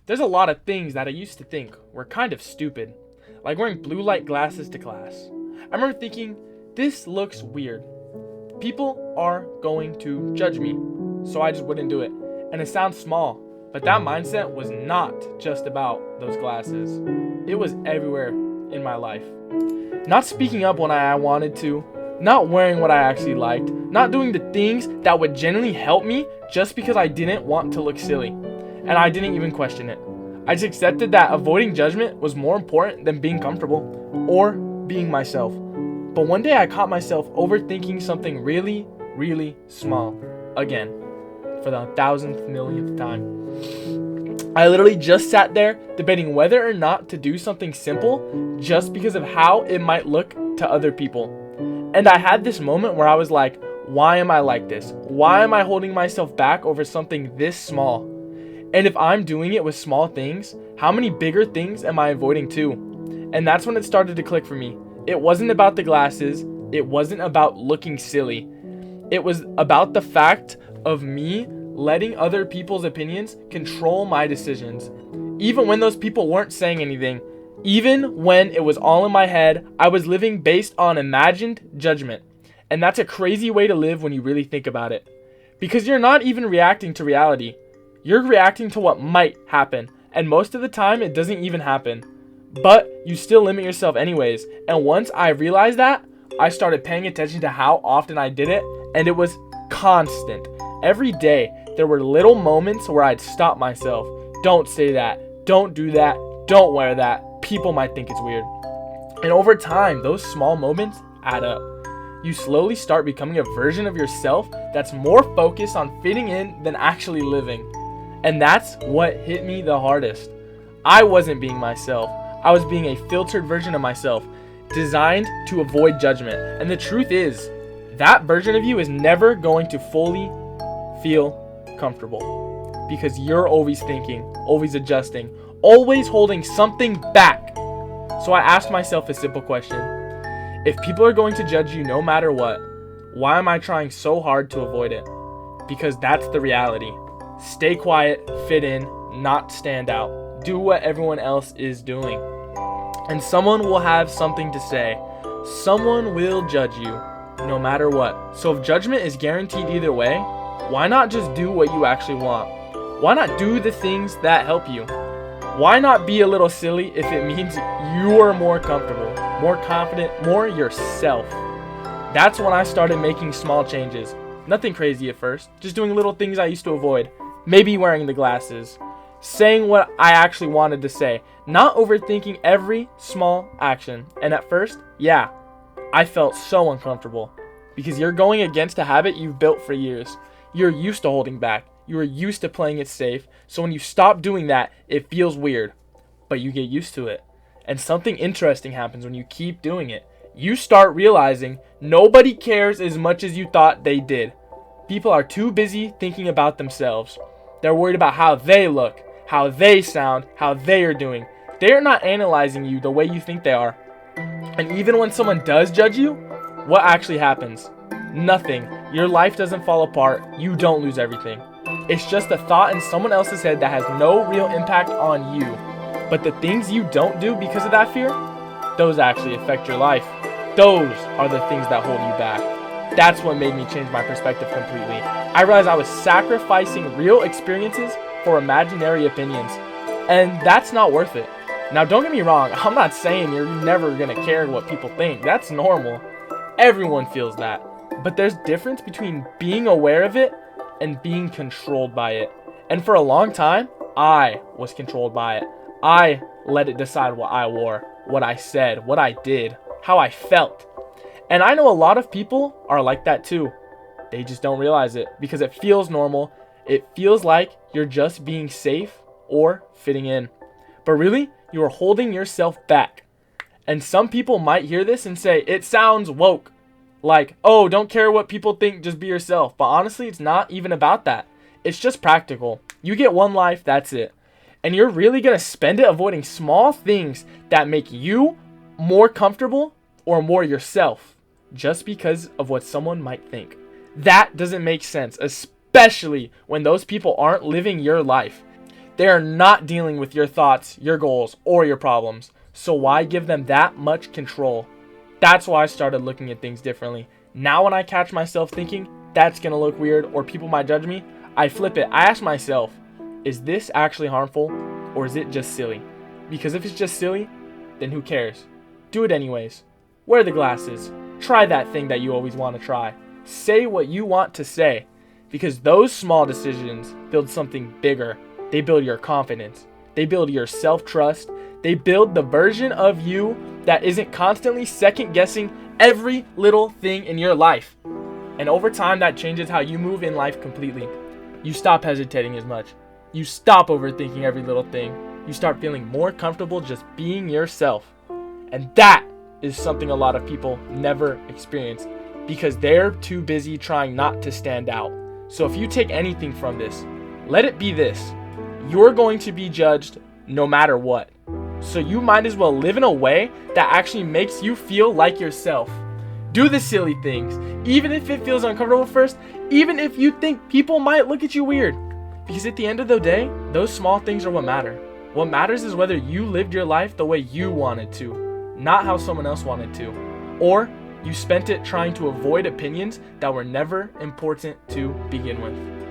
There's a lot of things that I used to think were kind of stupid, like wearing blue light glasses to class. I remember thinking, this looks weird. People are going to judge me, so I just wouldn't do it. And it sounds small, but that mindset was not just about those glasses. It was everywhere in my life. Not speaking up when I wanted to, not wearing what I actually liked, not doing the things that would genuinely help me just because I didn't want to look silly. And I didn't even question it. I just accepted that avoiding judgment was more important than being comfortable or being myself. But one day I caught myself overthinking something really, really small again for the 1,000th millionth time. I literally just sat there debating whether or not to do something simple just because of how it might look to other people. And I had this moment where I was like, why am I like this? Why am I holding myself back over something this small? And if I'm doing it with small things, how many bigger things am I avoiding too? And that's when it started to click for me. It wasn't about the glasses. It wasn't about looking silly. It was about the fact of me letting other people's opinions control my decisions. Even when those people weren't saying anything, even when it was all in my head, I was living based on imagined judgment. And that's a crazy way to live when you really think about it. Because you're not even reacting to reality. You're reacting to what might happen. And most of the time, it doesn't even happen. But you still limit yourself anyways. And once I realized that, I started paying attention to how often I did it. And it was constant. Every day, there were little moments where I'd stop myself. Don't say that. Don't do that. Don't wear that. People might think it's weird. And over time, those small moments add up. You slowly start becoming a version of yourself that's more focused on fitting in than actually living. And that's what hit me the hardest. I wasn't being myself. I was being a filtered version of myself, designed to avoid judgment. And the truth is, that version of you is never going to fully feel comfortable because you're always thinking, always adjusting, always holding something back. So I asked myself a simple question. If people are going to judge you no matter what, why am I trying so hard to avoid it? Because that's the reality. Stay quiet, fit in, not stand out. Do what everyone else is doing. And someone will have something to say. Someone will judge you no matter what. So if judgment is guaranteed either way, why not just do what you actually want? Why not do the things that help you? Why not be a little silly if it means you are more comfortable, more confident, more yourself? That's when I started making small changes. Nothing crazy at first, just doing little things I used to avoid. Maybe wearing the glasses. Saying what I actually wanted to say. Not overthinking every small action. And at first, yeah, I felt so uncomfortable. Because you're going against a habit you've built for years. You're used to holding back. You are used to playing it safe. So when you stop doing that, it feels weird. But you get used to it. And something interesting happens when you keep doing it. You start realizing nobody cares as much as you thought they did. People are too busy thinking about themselves. They're worried about how they look, how they sound, how they are doing. They're not analyzing you the way you think they are. And even when someone does judge you, what actually happens? Nothing. Your life doesn't fall apart. You don't lose everything. It's just a thought in someone else's head that has no real impact on you. But the things you don't do because of that fear, those actually affect your life. Those are the things that hold you back. That's what made me change my perspective completely. I realized I was sacrificing real experiences for imaginary opinions. And that's not worth it. Now, don't get me wrong. I'm not saying you're never going to care what people think. That's normal. Everyone feels that. But there's a difference between being aware of it and being controlled by it. And for a long time, I was controlled by it. I let it decide what I wore, what I said, what I did, how I felt. And I know a lot of people are like that too. They just don't realize it because it feels normal. It feels like you're just being safe or fitting in. But really, you are holding yourself back. And some people might hear this and say, it sounds woke. Like, oh, don't care what people think, just be yourself. But honestly, it's not even about that. It's just practical. You get one life, that's it. And you're really going to spend it avoiding small things that make you more comfortable or more yourself just because of what someone might think. That doesn't make sense, especially when those people aren't living your life. They are not dealing with your thoughts, your goals, or your problems. So why give them that much control? That's why I started looking at things differently. Now when I catch myself thinking that's gonna look weird or people might judge me, I flip it. I ask myself, is this actually harmful or is it just silly? Because if it's just silly, then who cares? Do it anyways. Wear the glasses. Try that thing that you always want to try. Say what you want to say. Because those small decisions build something bigger. They build your confidence. They build your self-trust. They build the version of you that isn't constantly second-guessing every little thing in your life. And over time, that changes how you move in life completely. You stop hesitating as much. You stop overthinking every little thing. You start feeling more comfortable just being yourself. And that is something a lot of people never experience because they're too busy trying not to stand out. So if you take anything from this, let it be this. You're going to be judged no matter what. So you might as well live in a way that actually makes you feel like yourself. Do the silly things, even if it feels uncomfortable first, even if you think people might look at you weird. Because at the end of the day, those small things are what matter. What matters is whether you lived your life the way you wanted to, not how someone else wanted to. Or you spent it trying to avoid opinions that were never important to begin with.